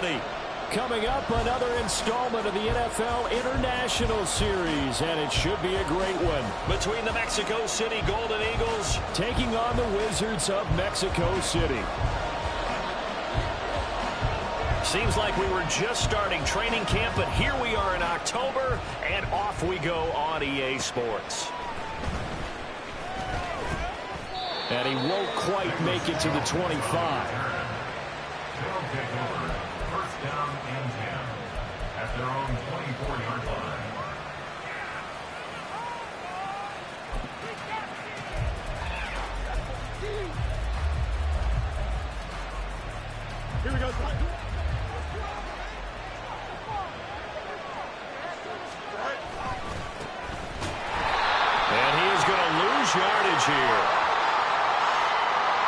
City. Coming up, another installment of the NFL International Series, and it should be a great one. Between the Mexico City Golden Eagles taking on the Wizards of Mexico City. Seems like we were just starting training camp, but here we are in October, and off we go on EA Sports. And he won't quite make it to the 25. First down and 10 at their own 24-yard line. Here we go. And he is going to lose yardage here.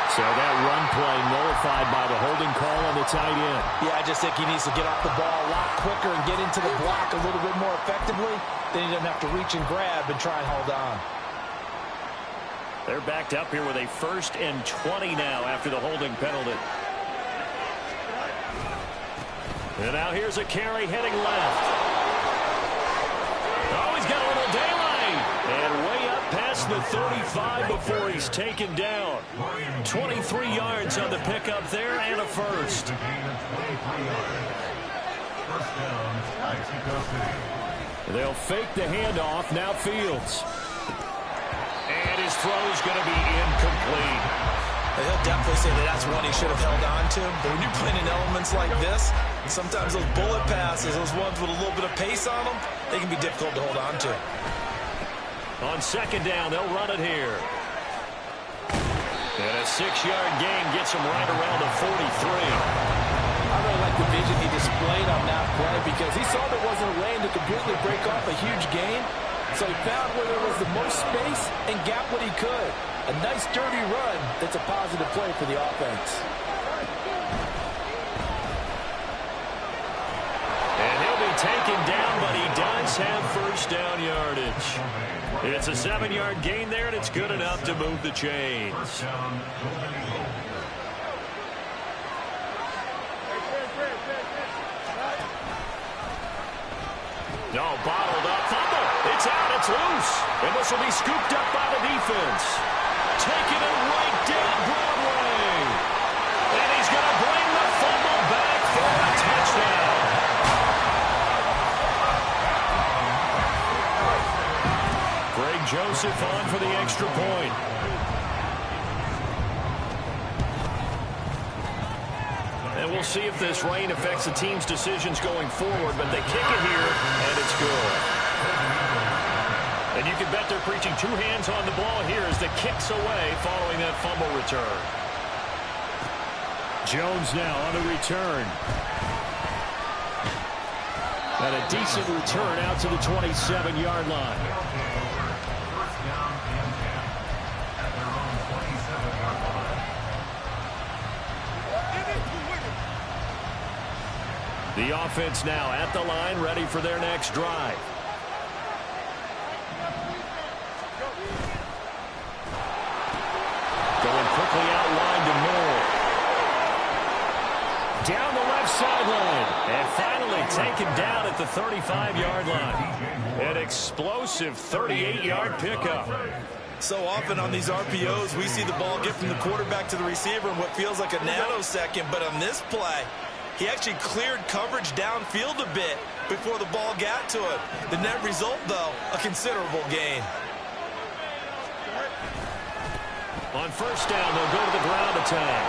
So that run play nullified by the holding call on the tight end. Yeah, I just think he needs to get off the ball a lot quicker and get into the block a little bit more effectively. Then he doesn't have to reach and grab and try and hold on. They're backed up here with a 1st and 20 now after the holding penalty. And now here's a carry heading left. Oh, he's got a little daylight. And way up past the 35 before he's taken down. 23 yards on the pickup there and a first. They'll fake the handoff. Now Fields. And his throw's going to be incomplete. He'll definitely say that that's one he should have held on to. But when you're playing in elements like this, sometimes those bullet passes, those ones with a little bit of pace on them, they can be difficult to hold on to. On second down, they'll run it here. And a 6-yard gain gets him right around the 43. I really like the vision he displayed on that play because he saw there wasn't a lane to completely break off a huge gain. So he found where there was the most space and got what he could. A nice, dirty run that's a positive play for the offense. And he'll be taken down, but he does have first down yardage. It's a 7-yard gain there, and it's good enough to move the chains. No, bottled up. Fumble. It's out. It's loose. And this will be scooped up by the defense. Taking it right down Broadway. And he's going to bring the fumble back for a touchdown. Greg Joseph on for the extra point. And we'll see if this rain affects the team's decisions going forward, but they kick it here, and it's good. And you can bet they're preaching 2 hands on the ball here as the kick's away following that fumble return. Jones now on the return. And a decent return out to the 27-yard line. The offense now at the line, ready for their next drive. Going quickly out wide to Moore. Down the left sideline. And finally taken down at the 35-yard line. An explosive 38-yard pickup. So often on these RPOs, we see the ball get from the quarterback to the receiver in what feels like a nanosecond. But on this play, he actually cleared coverage downfield a bit before the ball got to him. The net result, though, a considerable gain. On first down, they'll go to the ground attack.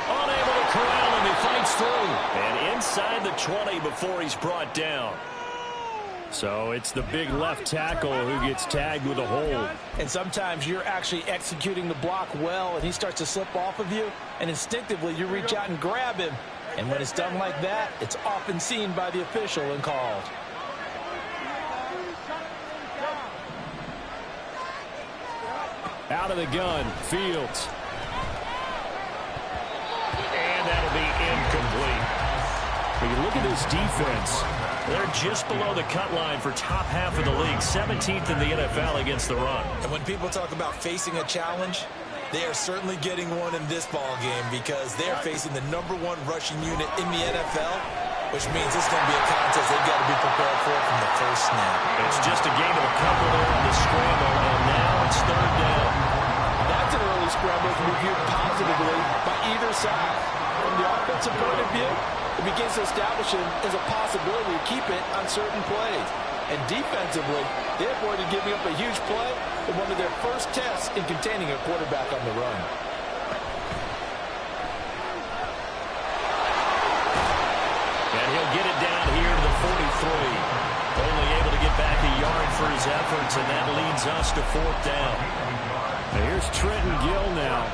Unable to corral him, he fights through. And inside the 20 before he's brought down. So it's the big left tackle who gets tagged with a hold. And sometimes you're actually executing the block well, and he starts to slip off of you, and instinctively you reach out and grab him. And when it's done like that, it's often seen by the official and called. Out of the gun, Fields. And that'll be incomplete. When you look at this defense, they're just below the cut line for top half of the league, 17th in the NFL against the run. And when people talk about facing a challenge, They are certainly getting one in this ball game because they're facing the #1 rushing unit in the NFL, which means it's going to be a contest they've got to be prepared for from the first snap. It's just a gain of a couple there on the scramble, and now it's 3rd down. That's an early scramble to be viewed positively by either side. From the offensive point of view, it begins to establish it as a possibility to keep it on certain plays. And defensively, they avoided giving up a huge play in one of their first tests in containing a quarterback on the run. And he'll get it down here to the 43. Only able to get back a yard for his efforts, and that leads us to 4th down. Now here's Trenton Gill now.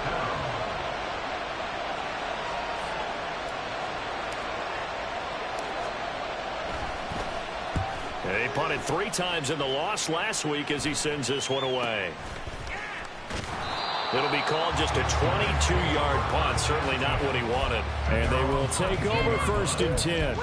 He punted 3 times in the loss last week as he sends this one away. It'll be called just a 22-yard punt. Certainly not what he wanted. And they will take over 1st and 10.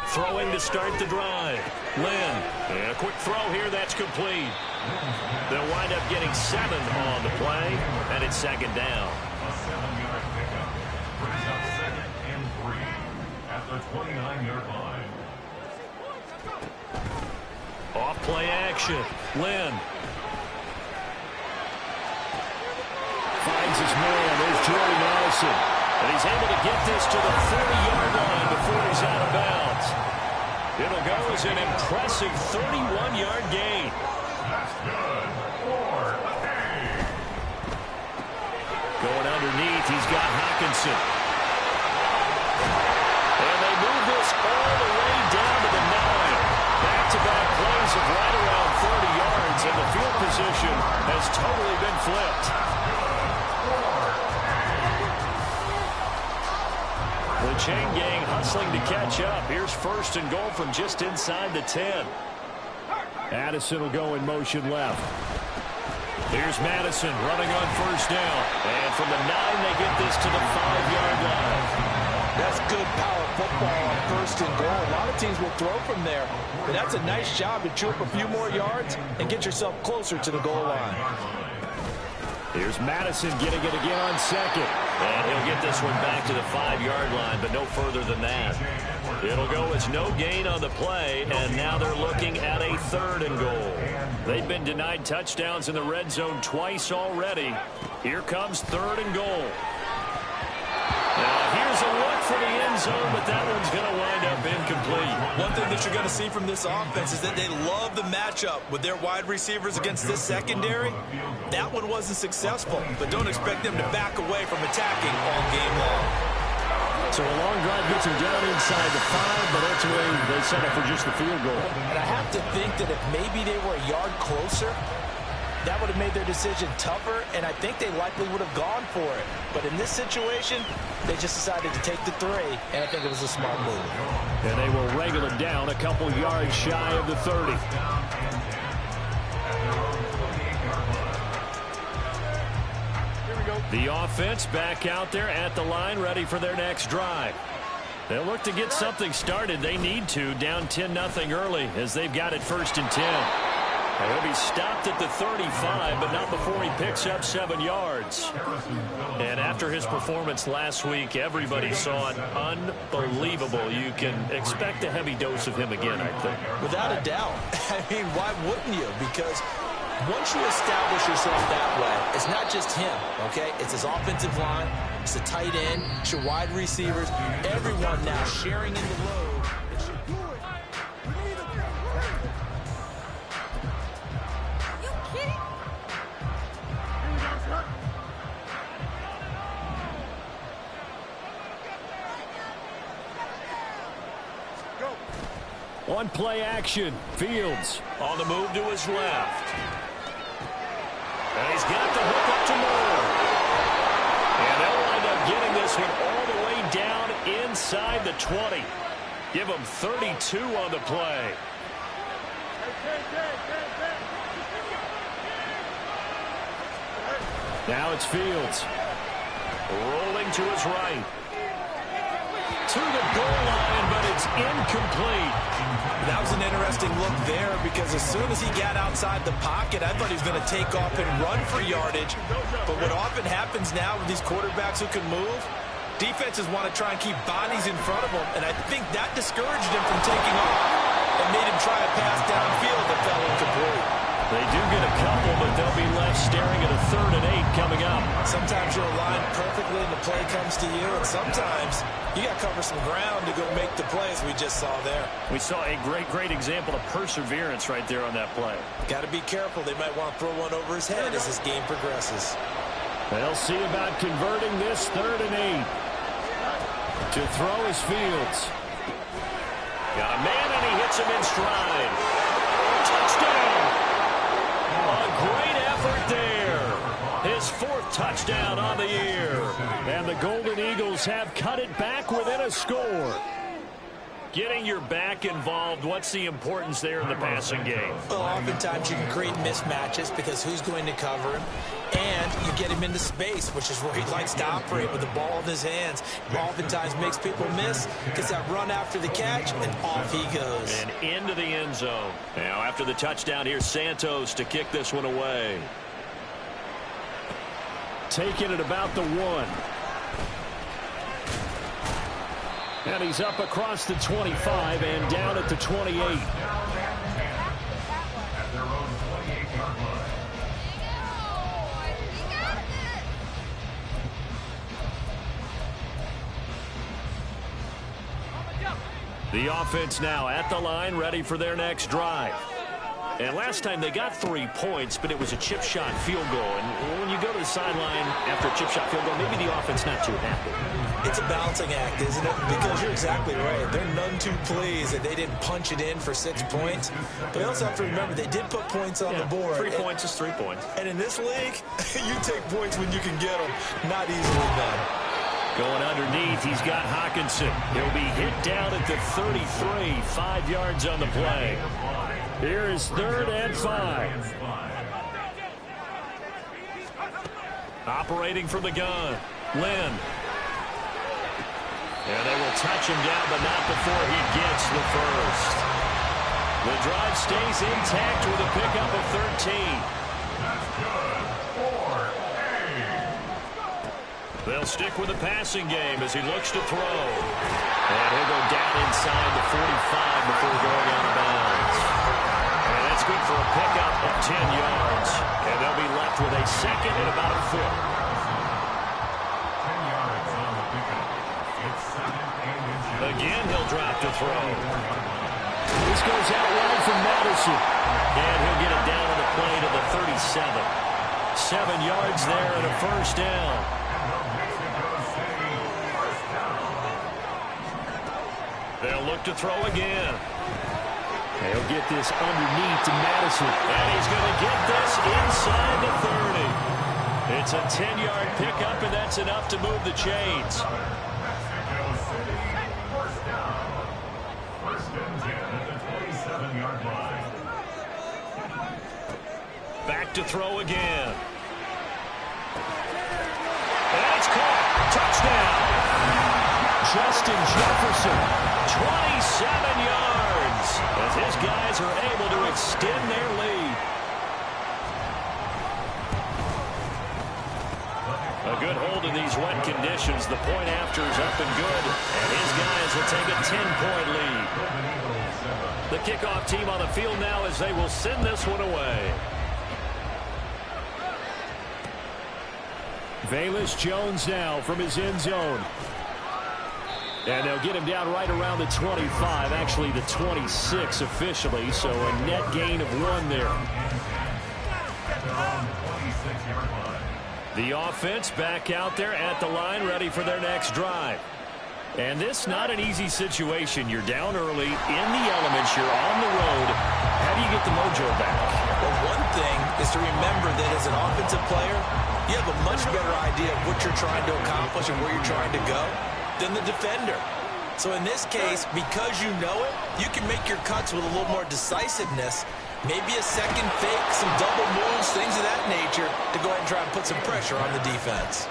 Throwing to start the drive. Lynn. And a quick throw here. That's complete. They'll wind up getting 7 on the play, and it's 2nd down. A 7-yard pickup brings up 2nd and 3 at the 29-yard line. Off play action. Lynn. Finds his man. There's Jordy Madison. And he's able to get this to the 40-yard line before he's out of bounds. It'll go as an impressive 31-yard gain. That's good for a gain. Going underneath, he's got Hawkinson. And they move this all the way down to the 9. Back-to-back plays of right around 30 yards, and the field position has totally been flipped. The chain gang hustling to catch up. Here's 1st and goal from just inside the 10. Addison will go in motion left. Here's Madison running on 1st down. And from the 9, they get this to the 5-yard line. That's good power football on 1st and goal. A lot of teams will throw from there, but that's a nice job to chew up a few more yards and get yourself closer to the goal line. Here's Madison getting it again on 2nd. And he'll get this one back to the 5-yard line, but no further than that. It'll go as no gain on the play, and now they're looking at a 3rd and goal. They've been denied touchdowns in the red zone twice already. Here comes 3rd and goal. Now here's a look for the end zone, but that one's going to wind up incomplete. One thing that you're going to see from this offense is that they love the matchup with their wide receivers against this secondary. That one wasn't successful, but don't expect them to back away from attacking all game long. So a long drive gets him down inside the 5, but ultimately they settle for just the field goal. And I have to think that if maybe they were a yard closer, that would have made their decision tougher, and I think they likely would have gone for it. But in this situation, they just decided to take the 3, and I think it was a smart move. And they will wrangle him down a couple yards shy of the 30. The offense back out there at the line, ready for their next drive. They'll look to get something started. They need to, down 10-0 early as they've got it 1st and 10. And he'll be stopped at the 35, but not before he picks up 7 yards. And after his performance last week, everybody saw it unbelievable. You can expect a heavy dose of him again, I think. Without a doubt. I mean, why wouldn't you? Because once you establish yourself that way, it's not just him, okay? It's his offensive line, it's the tight end, it's your wide receivers, everyone now sharing in the load. On play action, Fields. On the move to his left. And he's got the hook up to Moore. And they'll wind up getting this one all the way down inside the 20. Give him 32 on the play. Now it's Fields. Rolling to his right. To the goal line, but it's incomplete. That was an interesting look there because as soon as he got outside the pocket, I thought he was going to take off and run for yardage. But what often happens now with these quarterbacks who can move, defenses want to try and keep bodies in front of them, and I think that discouraged him from taking off and made him try a pass downfield that fell incomplete. They do get a couple, but they'll be left staring at a 3rd and 8 coming up. Sometimes you're aligned perfectly and the play comes to you, and sometimes you got to cover some ground to go make the plays we just saw there. We saw a great example of perseverance right there on that play. Got to be careful. They might want to throw one over his head as this game progresses. They'll see about converting this 3rd and 8. To throw is Fields. Got a man, and he hits him in stride. Touchdown! A great effort there. His 4th touchdown on the year. And the Golden Eagles have cut it back within a score. Getting your back involved, what's the importance there in the passing game? Well, oftentimes you can create mismatches because who's going to cover him? And you get him into space, which is where he likes to operate with the ball in his hands. Oftentimes makes people miss, gets that run after the catch, and off he goes. And into the end zone. Now after the touchdown, here's Santos to kick this one away. Taking it about the 1. And he's up across the 25 and down at the 28. The offense now at the line, ready for their next drive. And last time they got 3 points, but it was a chip shot field goal. And when you go to the sideline after a chip shot field goal, maybe the offense not too happy. It's a balancing act, isn't it? Because you're exactly right. They're none too pleased that they didn't punch it in for 6 points. But you also have to remember they did put points on the board. 3 points is 3 points. And in this league, you take points when you can get them. Not easily done. Going underneath, he's got Hawkinson. He'll be hit down at the 33, 5 yards on the play. Here is 3rd and 5. Operating from the gun, Lynn. And they will touch him down, but not before he gets the first. The drive stays intact with a pickup of 13. They'll stick with the passing game as he looks to throw. And he'll go down inside the 45 before going out of bounds. And that's good for a pickup of 10 yards. And they'll be left with a 2nd and about a foot. 10 yards on the pickup. It's 2nd and inches. Again, he'll drop to throw. This goes out wide from Madison. And he'll get it down on the play to the 37. 7 yards there and a first down. They'll look to throw again. He'll get this underneath to Madison. And he's going to get this inside the 30. It's a 10-yard pickup, and that's enough to move the chains. First and 10 at the 27-yard line. Back to throw again. And it's caught. Touchdown. Justin Jefferson, 27 yards, as his guys are able to extend their lead. A good hold in these wet conditions. The point after is up and good, and his guys will take a 10-point lead. The kickoff team on the field now as they will send this one away. Velus Jones now from his end zone. And they'll get him down right around the 25, actually the 26 officially, so a net gain of 1 there. The offense back out there at the line, ready for their next drive. And this not an easy situation. You're down early, in the elements, you're on the road. How do you get the mojo back? Well, one thing is to remember that as an offensive player, you have a much better idea of what you're trying to accomplish and where you're trying to go than the defender. So in this case, because you know it, you can make your cuts with a little more decisiveness Maybe a second fake, some double moves, things of that nature to go ahead and try and put some pressure on the defense.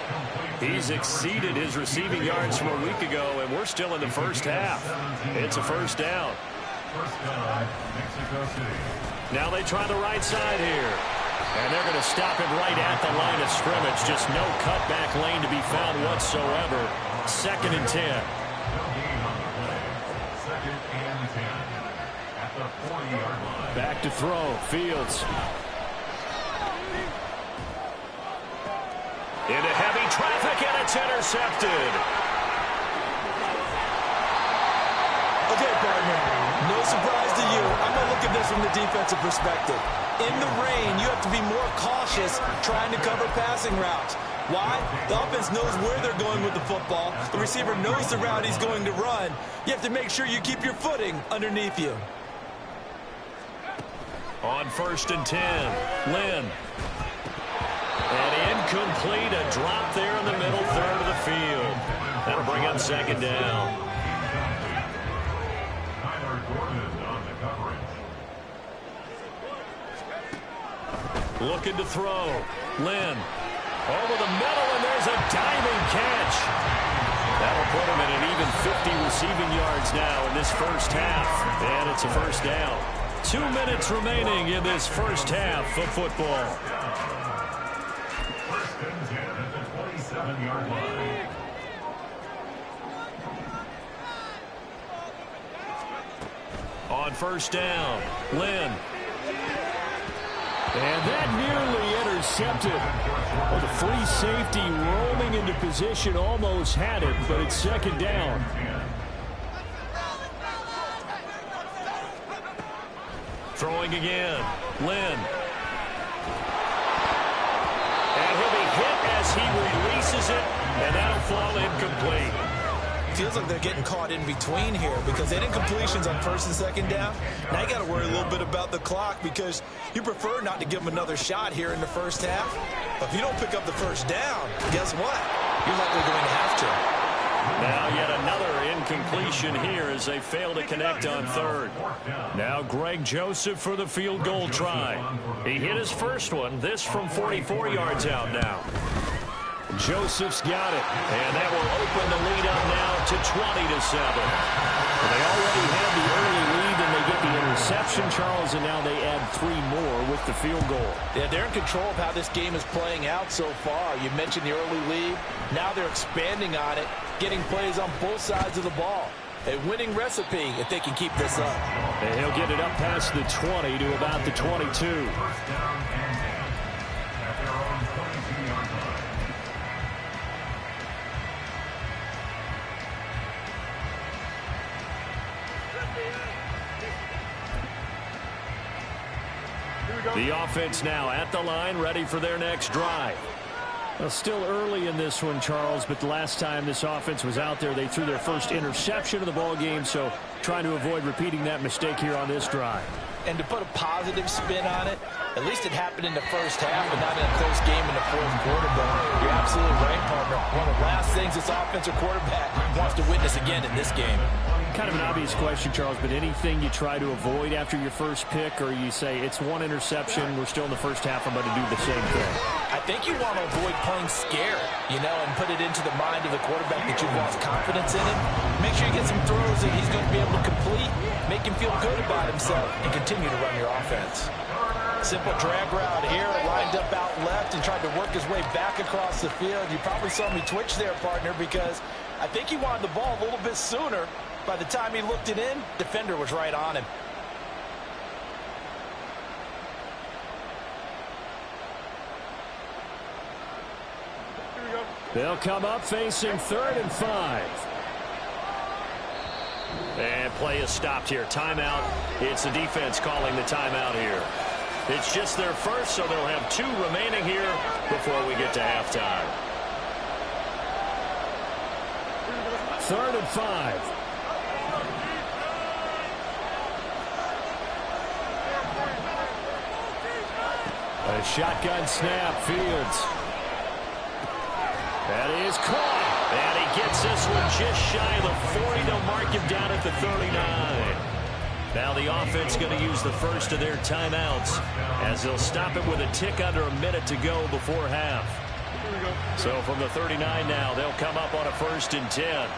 He's exceeded his receiving yards from a week ago, and we're still in the first half. It's a first down. First down, Mexico City. Now they try the right side here. And they're going to stop it right at the line of scrimmage. Just no cutback lane to be found whatsoever. 2nd and 10. No gain on the play. 2nd and 10. At the 40-yard line. Back to throw. Fields. Into heavy traffic, and it's intercepted. Okay, partner, no surprise to you. I'm going to look at this from the defensive perspective. In the rain, you have to be more cautious trying to cover passing routes. Why? The offense knows where they're going with the football. The receiver knows the route he's going to run. You have to make sure you keep your footing underneath you. On 1st and 10, Lynn. And incomplete, a drop there in the middle third of the field. That'll bring up 2nd down. Looking to throw. Lynn. Over the middle, and there's a diving catch. That'll put him at an even 50 receiving yards now in this first half. And it's a first down. 2 minutes remaining in this first half of football. First and 10 at the 27-yard line. On 1st down, Lynn. And that nearly intercepted. Well, the free safety roaming into position almost had it, but it's 2nd down. Throwing again, Lynn. And he'll be hit as he releases it, and that'll fall incomplete. Feels like they're getting caught in between here because they didn't completions on 1st and 2nd down. Now you got to worry a little bit about the clock because you prefer not to give them another shot here in the first half. But if you don't pick up the first down, guess what? You're likely going to have to. Now yet another incompletion here as they fail to connect on 3rd. Now Greg Joseph for the field goal try. He hit his first one. This from 44 yards out now. Joseph's got it. And that will open the lead up now to 20-7. They already had the early lead, and they get the interception, Charles, and now they add 3 more with the field goal. Yeah, they're in control of how this game is playing out so far. You mentioned the early lead. Now they're expanding on it, getting plays on both sides of the ball. A winning recipe if they can keep this up. And he'll get it up past the 20 to about the 22. First down and 10 at their own 22-yard line. The offense now at the line, ready for their next drive. Well, still early in this one, Charles, but the last time this offense was out there, they threw their first interception of the ball game, so trying to avoid repeating that mistake here on this drive. And to put a positive spin on it, at least it happened in the first half and not in a close game in the 4th quarter. But you're absolutely right, partner. One of the last things this offensive quarterback wants to witness again in this game. Kind of an obvious question, Charles, but anything you try to avoid after your first pick, or you say it's one interception, we're still in the first half, I'm going to do the same thing? I think you want to avoid playing scared, and put it into the mind of the quarterback that you've lost confidence in him. Make sure you get some throws that he's going to be able to complete, make him feel good about himself, and continue to run your offense. Simple drag route here, lined up out left and tried to work his way back across the field. You probably saw me twitch there, partner, because I think he wanted the ball a little bit sooner. By the time he looked it in, defender was right on him. They'll come up facing 3rd and 5. And play is stopped here. Timeout. It's the defense calling the timeout here. It's just their first, so they'll have 2 remaining here before we get to halftime. 3rd and 5. A shotgun snap, Fields. That is caught. And he gets this one just shy of the 40. They'll mark him down at the 39. Now the offense going to use the first of their timeouts as they'll stop it with a tick under a minute to go before half. So from the 39 now, they'll come up on a 1st and 10.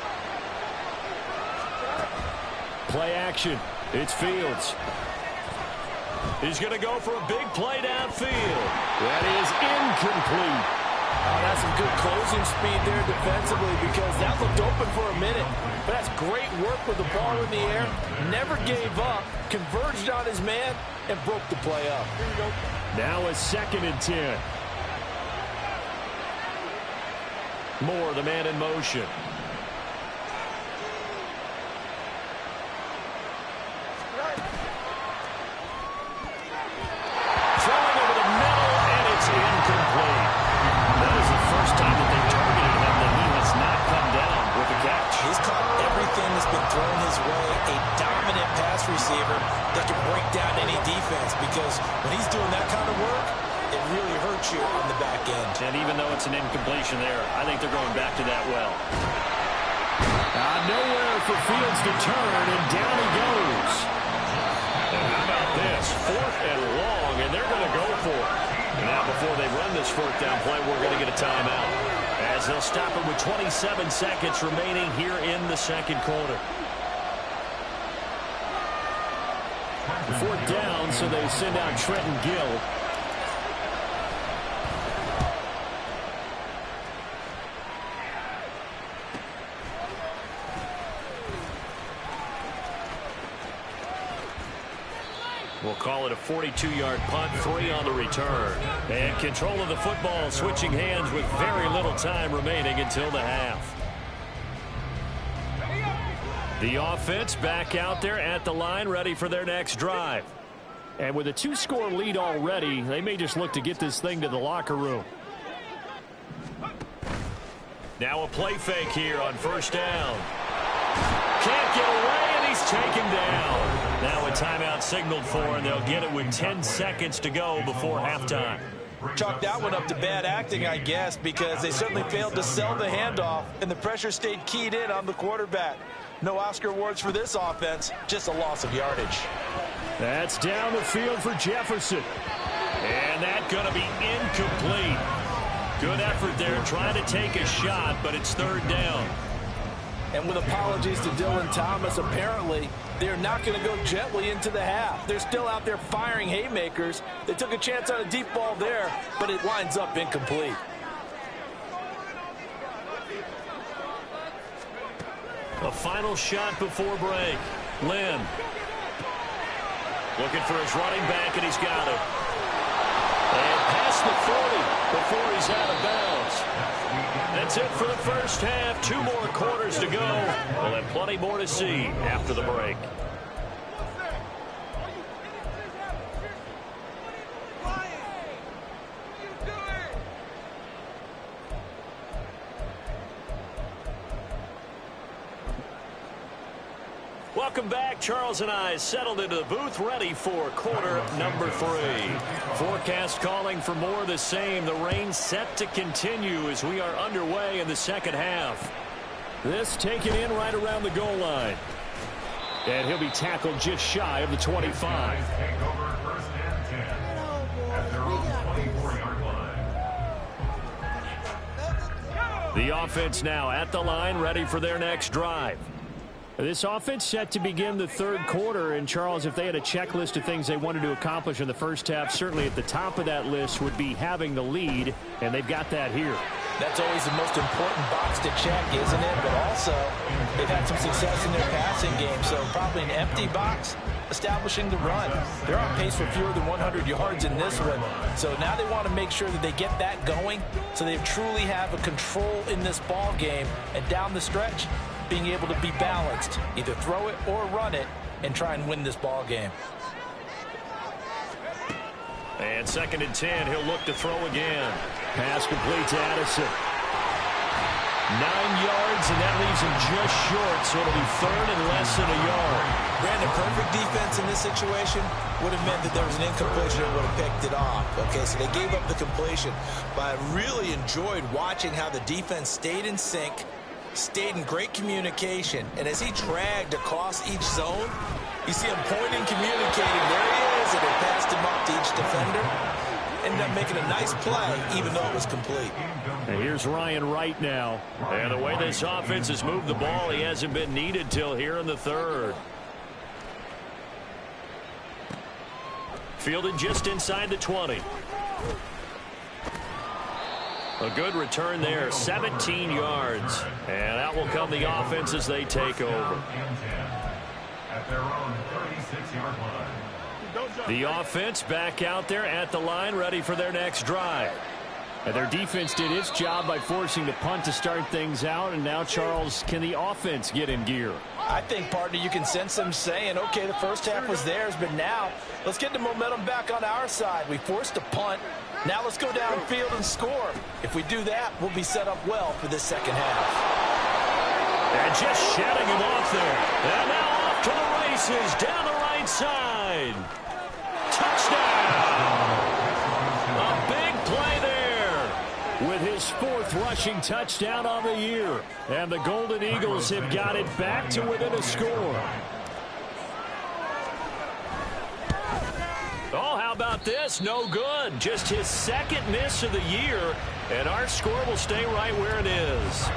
Play action. It's Fields. He's going to go for a big play downfield. That is incomplete. Oh, that's some good closing speed there defensively because that looked open for a minute. But that's great work with the ball in the air. Never gave up, converged on his man, and broke the play up. Now a 2nd and 10. Moore, the man in motion. Throwing over the middle, and it's incomplete. That is the first time that they've targeted him that he has not come down with a catch. He's caught everything that's been thrown his way. A dominant pass receiver that can break down any defense because when he's doing that kind of work, it really hurts you on the back end. And even though it's an incompletion there, I think they're going back to that well. Nowhere for Fields to turn, and down he goes. And how about this? 4th and long, and they're going to go for it. And now before they run this 4th down play, we're going to get a timeout. As they'll stop it with 27 seconds remaining here in the 2nd quarter. 4th down, so they send out Trenton Gill. We'll call it a 42-yard punt, 3 on the return. And control of the football switching hands with very little time remaining until the half. The offense back out there at the line, ready for their next drive. And with a 2-score lead already, they may just look to get this thing to the locker room. Now a play fake here on 1st down. Can't get away, and he's taken down. Now a timeout signaled for, and they'll get it with 10 seconds to go before halftime. Chalk that one up to bad acting, I guess, because they certainly failed to sell the handoff, and the pressure stayed keyed in on the quarterback. No Oscar awards for this offense, just a loss of yardage. That's down the field for Jefferson. And that's going to be incomplete. Good effort there, trying to take a shot, but it's 3rd down. And with apologies to Dylan Thomas, apparently they're not going to go gently into the half. They're still out there firing haymakers. They took a chance on a deep ball there, but it winds up incomplete. A final shot before break. Lynn looking for his running back, and he's got it. And past the 40 before he's out of bounds. That's it for the first half. 2 more quarters to go. We'll have plenty more to see after the break. Welcome back. Charles and I settled into the booth, ready for quarter number 3. Forecast calling for more of the same. The rain set to continue as we are underway in the 2nd half. This taken in right around the goal line. And he'll be tackled just shy of the 25. Take over 1st and 10 at their own 24-yard line. The offense now at the line, ready for their next drive. This offense set to begin the 3rd quarter, and Charles, if they had a checklist of things they wanted to accomplish in the first half, certainly at the top of that list would be having the lead, and they've got that here. That's always the most important box to check, isn't it? But also, they've had some success in their passing game, so probably an empty box establishing the run. They're on pace for fewer than 100 yards in this one, so now they want to make sure that they get that going so they truly have a control in this ball game, and down the stretch, being able to be balanced, either throw it or run it, and try and win this ball game. And 2nd and 10, he'll look to throw again. Pass complete to Addison. 9 yards, and that leaves him just short, so it'll be 3rd and less than a yard. Brandon, perfect defense in this situation would have meant that there was an incompletion and would have picked it off. Okay, so they gave up the completion, but I really enjoyed watching how the defense stayed in sync, stayed in great communication. And as he dragged across each zone, you see him pointing, communicating. There he is, and they passed him up to each defender. Ended up making a nice play, even though it was complete. And here's Ryan Wright now. And the way this offense has moved the ball, he hasn't been needed till here in the third. Fielded just inside the 20. A good return there, 17 yards. And out will come the offense as they take over. At their own 36-yard line. The offense back out there at the line, ready for their next drive. And their defense did its job by forcing the punt to start things out. And now, Charles, can the offense get in gear? I think, partner, you can sense them saying, okay, the first half was theirs, but now let's get the momentum back on our side. We forced a punt. Now let's go downfield and score. If we do that, we'll be set up well for this second half. And just shutting him off there. And now off to the races down the right side. Touchdown! A big play there with his 4th rushing touchdown on the year. And the Golden Eagles have got it back to within a score. Oh, how about this? No good. Just his 2nd miss of the year. And our score will stay right where it is.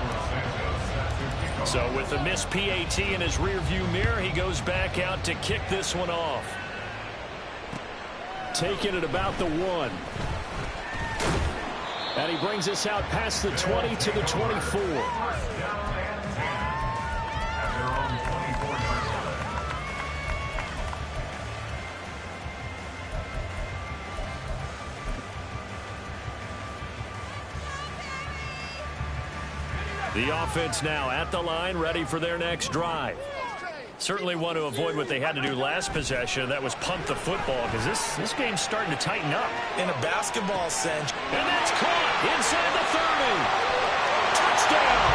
So with the missed PAT in his rearview mirror, he goes back out to kick this one off. Taking it about the 1. And he brings us out past the 20 to the 24. The offense now at the line, ready for their next drive. Certainly want to avoid what they had to do last possession. That was punt the football, because this game's starting to tighten up. In a basketball sense. And that's caught inside the 30. Touchdown!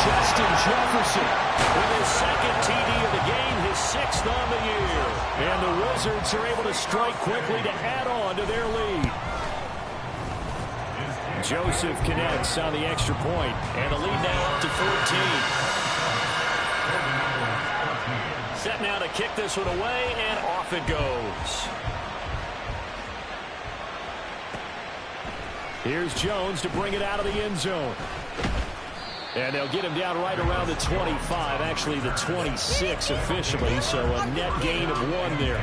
Justin Jefferson with his 2nd TD of the game, his 6th on the year. And the Wizards are able to strike quickly to add on to their lead. Joseph connects on the extra point, and the lead now up to 14. Set now to kick this one away, and off it goes. Here's Jones to bring it out of the end zone. And they'll get him down right around the 25, actually the 26 officially, so a net gain of 1 there.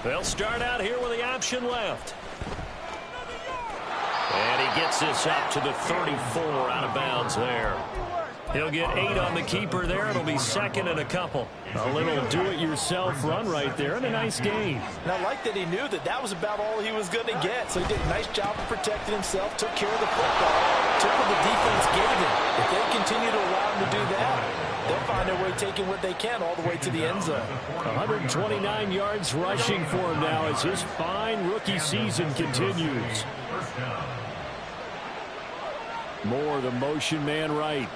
They'll start out here with the option left. And he gets this up to the 34, out of bounds there. He'll get 8 on the keeper there. It'll be 2nd and a couple. A little do-it-yourself run right there, and a nice gain. And I like that he knew that was about all he was going to get. So he did a nice job of protecting himself, took care of the football, took what the defense gave him. If they continue to allow him to do that, they'll find their way taking what they can all the way to the end zone. 129 yards rushing for him now as his fine rookie season continues. More the motion man right.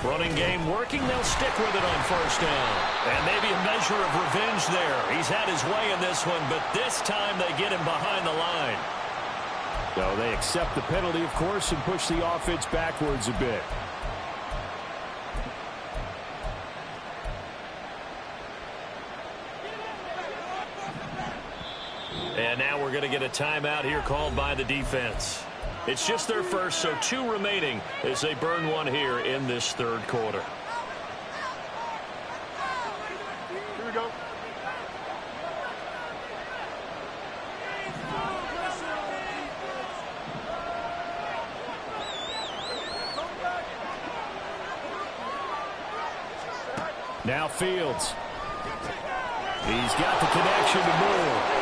Running game working. They'll stick with it on 1st down. And maybe a measure of revenge there. He's had his way in this one, but this time they get him behind the line. So they accept the penalty, of course, and push the offense backwards a bit. And now we're going to get a timeout here called by the defense. It's just their first, so 2 remaining as they burn 1 here in this 3rd quarter. Here we go. Now Fields. He's got the connection to Moore.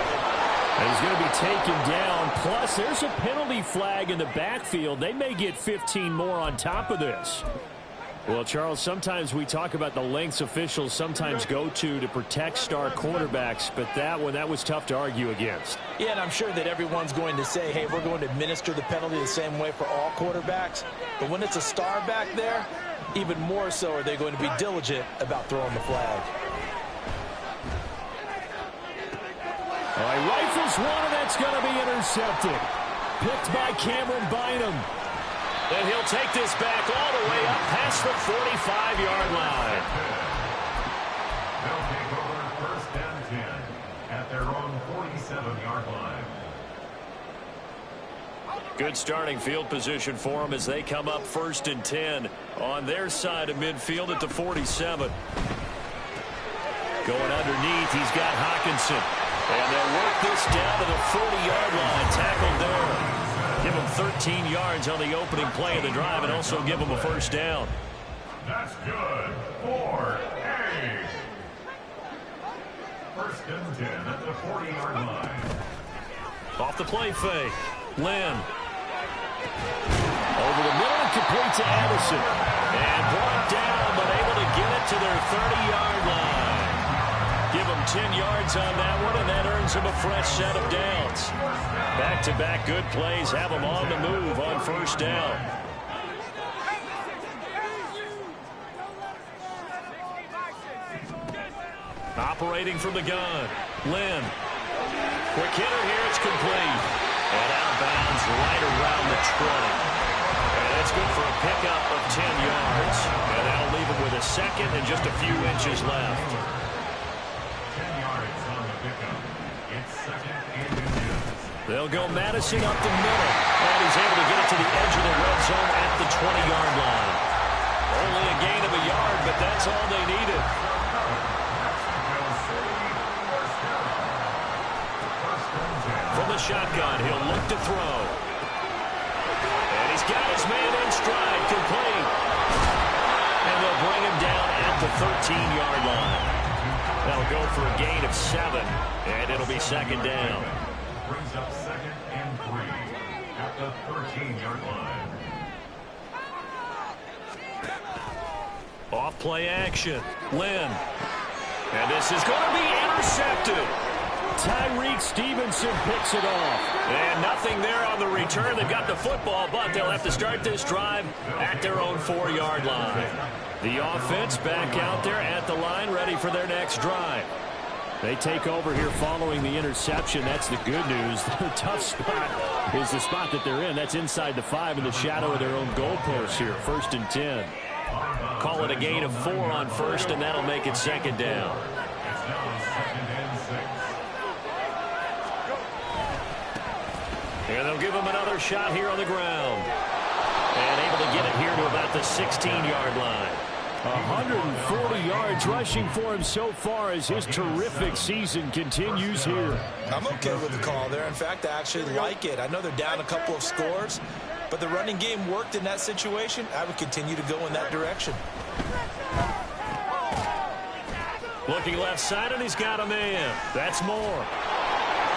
And he's going to be taken down. Plus, there's a penalty flag in the backfield. They may get 15 more on top of this. Well, Charles, sometimes we talk about the lengths officials sometimes go to protect star quarterbacks, but that was tough to argue against. Yeah, and I'm sure that everyone's going to say, hey, we're going to administer the penalty the same way for all quarterbacks. But when it's a star back there, even more so are they going to be diligent about throwing the flag. He rifles one, and that's going to be intercepted. Picked by Cameron Bynum. And he'll take this back all the way up past the 45-yard line. They'll take over first and 10 at their own 47-yard line. Good starting field position for them as they come up first and 10 on their side of midfield at the 47. Going underneath, he's got Hawkinson. And they'll work this down to the 40-yard line. Tackled there. Give him 13 yards on the opening play of the drive and also give him a first down. That's good for A. First and 10 at the 40-yard line. Off the play fake. Lynn. Over the middle and complete to Addison. And brought down, but able to get it to their 30-yard line. Give them 10 yards on that one, and that earns them a fresh set of downs. Back-to-back good plays have them on the move on first down. Operating from the gun. Lynn. Quick hitter here, it's complete. And out of bounds right around the 20. And that's good for a pickup of 10 yards. And that'll leave him with a second and just a few inches left. 10 yards on the pickup. It's second and inches. They'll go Madison up the middle. And he's able to get it to the edge of the red zone at the 20-yard line. Only a gain of a yard, but that's all they needed. From the shotgun, he'll look to throw. And he's got his man in stride, complete. And they'll bring him down at the 13-yard line. They'll go for a gain of 7, and it'll be second down. Brings up second and 3 at the 13-yard line. Off play action. Lynn. And this is going to be intercepted. Tyreek Stevenson picks it off. And nothing there on the return. They've got the football, but they'll have to start this drive at their own 4-yard line. The offense back out there at the line, ready for their next drive. They take over here following the interception. That's the good news. Their tough spot is the spot that they're in. That's inside the 5 in the shadow of their own goalpost here. First and 10. Call it a gain of 4 on first, and that'll make it second down. It's now second and 6. And they'll give him another shot here on the ground. And able to get it here to about the 16-yard line. 140 yards rushing for him so far as his terrific season continues here. I'm okay with the call there. In fact, I actually like it. I know they're down a couple of scores, but the running game worked in that situation. I would continue to go in that direction. Looking left side, and he's got a man. That's Moore.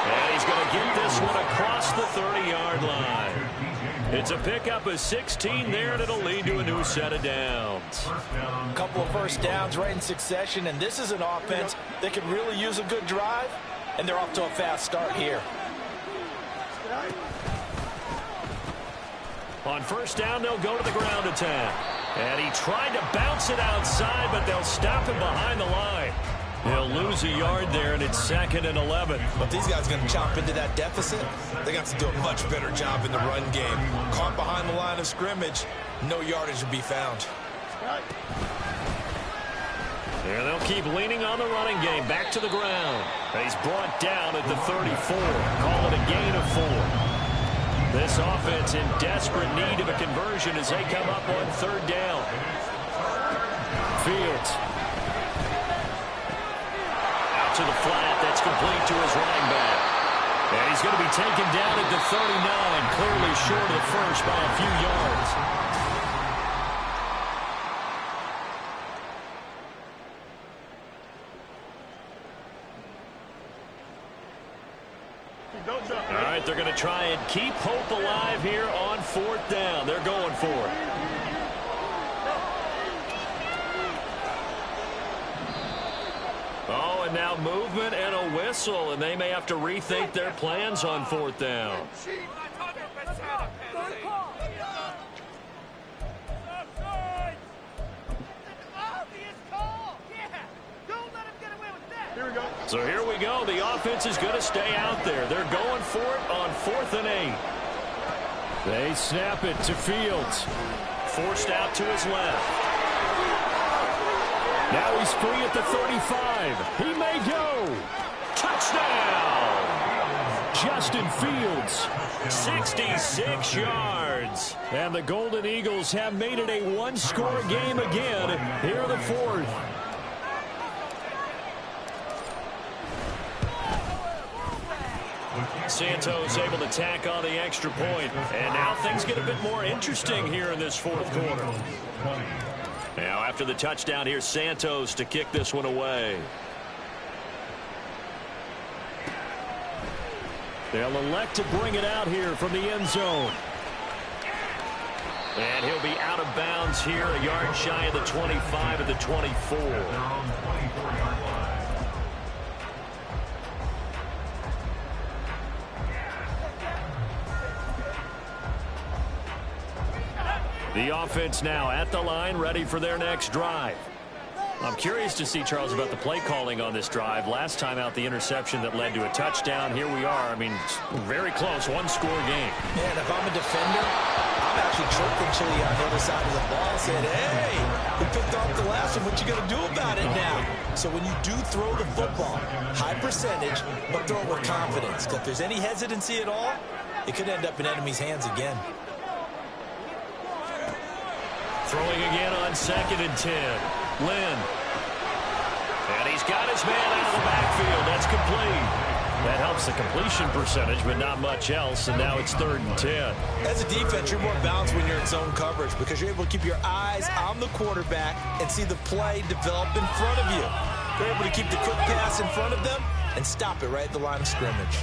And he's going to get this one across the 30-yard line. It's a pickup of 16 there, and it'll lead to a new set of downs. A couple of first downs right in succession, and this is an offense that could really use a good drive, and they're off to a fast start here. On first down, they'll go to the ground attack. And he tried to bounce it outside, but they'll stop him behind the line. They'll lose a yard there, and it's second and 11. But these guys are going to chop into that deficit. They got to do a much better job in the run game. Caught behind the line of scrimmage, no yardage will be found. And they'll keep leaning on the running game. Back to the ground. He's brought down at the 34. Call it a gain of 4. This offense in desperate need of a conversion as they come up on third down. Fields. Out to the flat. That's complete to his running back. And he's going to be taken down at the 39. Clearly short of the first by a few yards. All right, they're going to try and keep hope alive here on fourth down. They're going for it. Oh, and now movement and a whistle, and they may have to rethink their plans on fourth down. So here we go. The offense is going to stay out there. They're going for it on 4th and 8. They snap it to Fields. Forced out to his left. Now he's free at the 35. He may go. Touchdown! Justin Fields. 66 yards. And the Golden Eagles have made it a one-score game again here in the 4th. Santos able to tack on the extra point. And now things get a bit more interesting here in this 4th quarter. Now after the touchdown, here's Santos to kick this one away. They'll elect to bring it out here from the end zone. And he'll be out of bounds here, a yard shy of the 25 at the 24. The offense now at the line, ready for their next drive. I'm curious to see, Charles, about the play calling on this drive. Last time out, the interception that led to a touchdown. Here we are. I mean, very close, one-score game. Man, if I'm a defender, I'm actually chirping Chili on the other side of the ball, saying, hey, we picked off the last one. What you going to do about it now? So when you do throw the football, high percentage, but throw it with confidence. Because if there's any hesitancy at all, it could end up in enemy's hands again. Throwing again on 2nd and 10. Lynn. And he's got his man out of the backfield. That's complete. That helps the completion percentage, but not much else. And now it's 3rd and 10. As a defense, you're more balanced when you're in zone coverage because you're able to keep your eyes on the quarterback and see the play develop in front of you. You're able to keep the quick pass in front of them and stop it right at the line of scrimmage.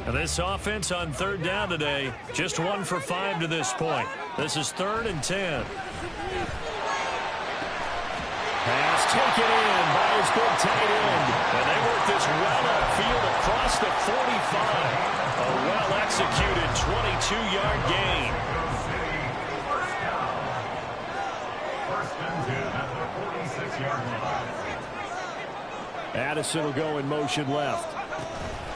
And this offense on 3rd down today, just 1 for 5 to this point. This is 3rd and 10. Pass taken in by his big tight end. And they work this well upfield across the 45. A well-executed 22-yard gain. Addison will go in motion left.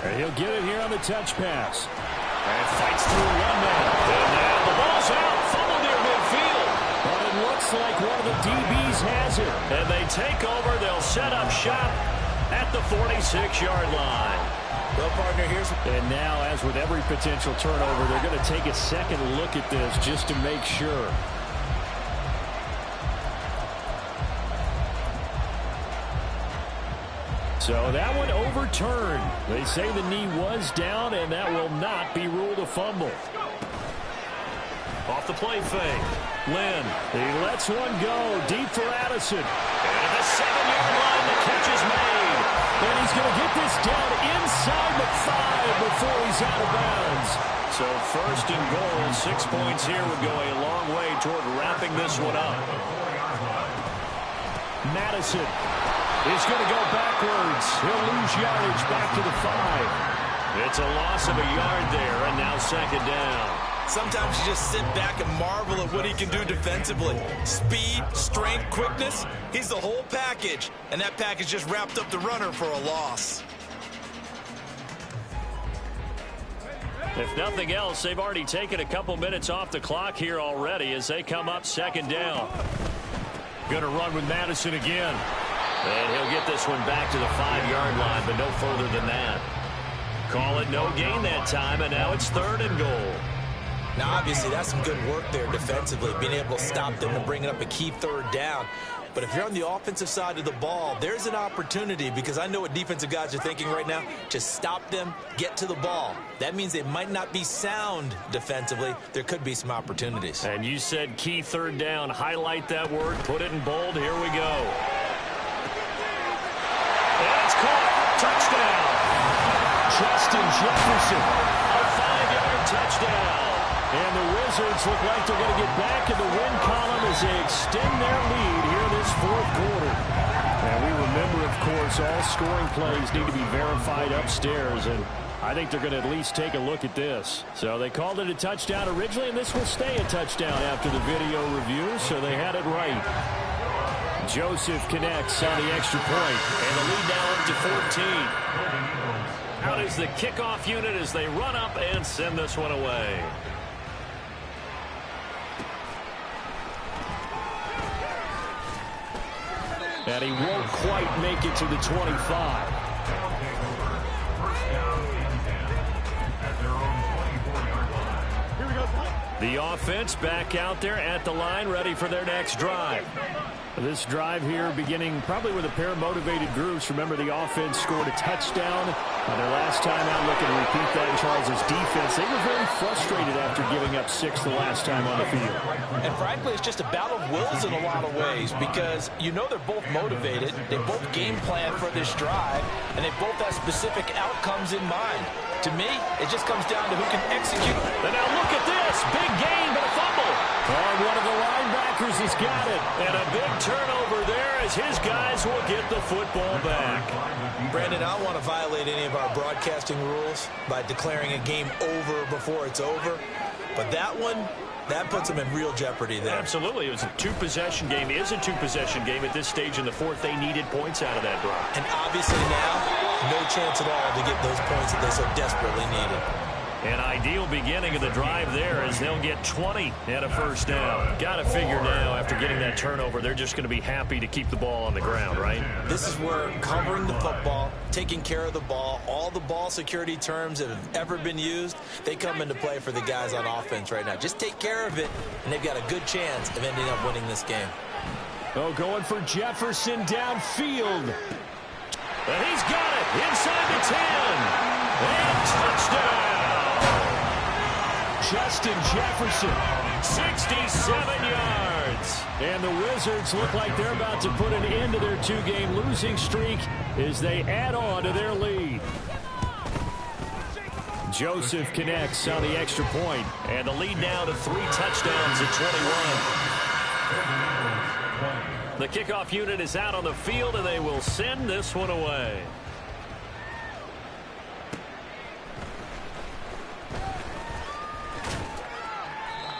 And he'll get it here on the touch pass. And fights through one man. And now the ball's out. Fumble near midfield. But it looks like one of the DBs has it. And they take over. They'll set up shop at the 46-yard line. Well, partner, And now, as with every potential turnover, they're going to take a second look at this just to make sure. So that one overturned. They say the knee was down, and that will not be ruled a fumble. Off the play fake. Lynn. He lets one go deep for Addison. And at the 7-yard line, the catch is made. And he's going to get this down inside the 5 before he's out of bounds. So 1st and goal, 6 points here would go a long way toward wrapping this one up. Madison is going to go backwards. He'll lose yardage back to the 5. It's a loss of a yard there, and now 2nd down. sometimes you just sit back and marvel at what he can do defensively. Speed, strength, quickness, he's the whole package. And that package just wrapped up the runner for a loss. If nothing else, they've already taken a couple minutes off the clock here already as they come up 2nd down. Going to run with Madison again. And he'll get this one back to the 5-yard line, but no further than that. Call it no gain that time, and now it's 3rd and goal. Now, obviously, that's some good work there defensively, being able to stop them and bringing up a key 3rd down. But if you're on the offensive side of the ball, there's an opportunity, because I know what defensive guys are thinking right now. Just stop them, get to the ball. That means they might not be sound defensively. There could be some opportunities. And you said key 3rd down. Highlight that word. Put it in bold. Here we go. And it's caught. Touchdown. Justin Jefferson. A 5-yard touchdown. And the Wizards look like they're going to get back in the win column as they extend their lead here this 4th quarter. And we remember, of course, all scoring plays need to be verified upstairs, and I think they're going to at least take a look at this. So they called it a touchdown originally, and this will stay a touchdown after the video review, so they had it right. Joseph connects on the extra point, and the lead now up to 14. What is the kickoff unit as they run up and send this one away? And he won't quite make it to the 25. The offense back out there at the line, ready for their next drive. This drive here beginning probably with a pair of motivated groups. Remember, the offense scored a touchdown on their last time out. Looking to repeat that in Charles' defense. They were very frustrated after giving up 6 the last time on the field. And frankly, it's just a battle of wills in a lot of ways because you know they're both motivated. They both game plan for this drive, and they both have specific outcomes in mind. To me, it just comes down to who can execute. And now look at this. Big gain, but a fumble. Oh, one of the linebackers has got it. And a big turnover there as his guys will get the football back. Brandon, I don't want to violate any of our broadcasting rules by declaring a game over before it's over. But that one, that puts them in real jeopardy there. Absolutely. It was a two-possession game. It is a two-possession game at this stage in the fourth. They needed points out of that drive. And obviously now, no chance at all to get those points that they so desperately needed. An ideal beginning of the drive there as they'll get 20 and a first down. Got to figure now after getting that turnover, they're just going to be happy to keep the ball on the ground, right? This is where covering the football, taking care of the ball, all the ball security terms that have ever been used, they come into play for the guys on offense right now. Just take care of it, and they've got a good chance of ending up winning this game. Oh, going for Jefferson downfield. And he's got it inside the 10. And touchdown. Justin Jefferson. 67 yards. And the Wizards look like they're about to put an end to their 2-game losing streak as they add on to their lead. Joseph connects on the extra point. And the lead now to 3 touchdowns at 21. The kickoff unit is out on the field, and they will send this one away.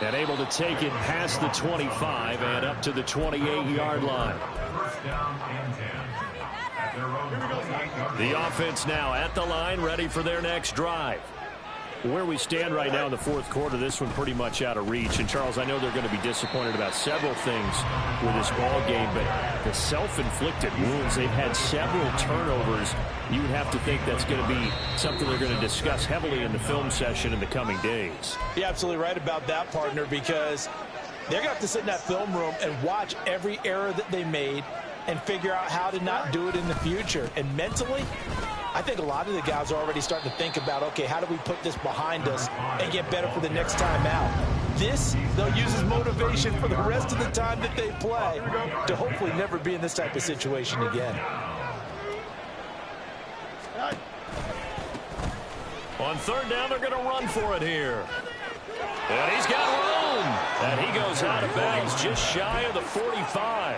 And able to take it past the 25 and up to the 28-yard line. The offense now at the line, ready for their next drive. Where we stand right now in the fourth quarter, this one pretty much out of reach. And, Charles, I know they're going to be disappointed about several things with this ball game, but the self-inflicted wounds, they've had several turnovers. You would have to think that's going to be something they're going to discuss heavily in the film session in the coming days. You're absolutely right about that, partner, because they're going to have to sit in that film room and watch every error that they made and figure out how to not do it in the future. And mentally, I think a lot of the guys are already starting to think about, okay, how do we put this behind us and get better for the next time out? This, they'll use as motivation for the rest of the time that they play to hopefully never be in this type of situation again. On third down, they're going to run for it here. And he's got room. And he goes out of bounds just shy of the 45.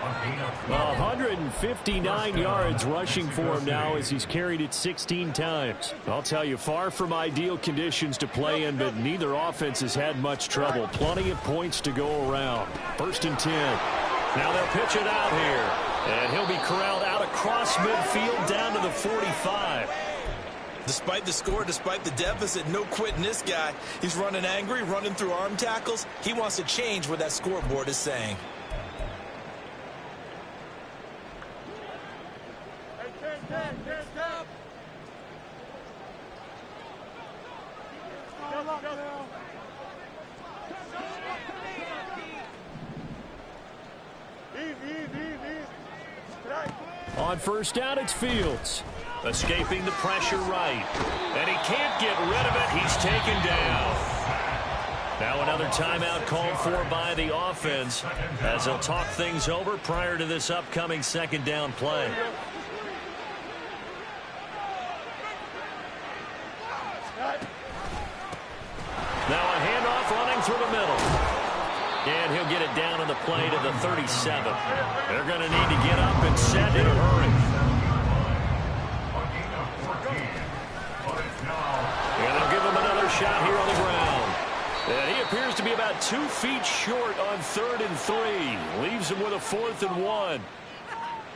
159 yards rushing for him now as he's carried it 16 times. I'll tell you, far from ideal conditions to play in, but neither offense has had much trouble. Plenty of points to go around. 1st and 10. Now they'll pitch it out here. And he'll be corralled out across midfield down to the 45. Despite the score, despite the deficit, no quitting this guy. He's running angry, running through arm tackles. He wants to change what that scoreboard is saying. On first down, it's Fields. Escaping the pressure right. And he can't get rid of it. He's taken down. Now another timeout called for by the offense as they'll talk things over prior to this upcoming 2nd down play. Now a handoff running through the middle. And he'll get it down on the play to the 37. They're going to need to get up and set in a hurry. And they'll give him another shot here on the ground. And he appears to be about 2 feet short on 3rd and 3. Leaves him with a 4th and 1.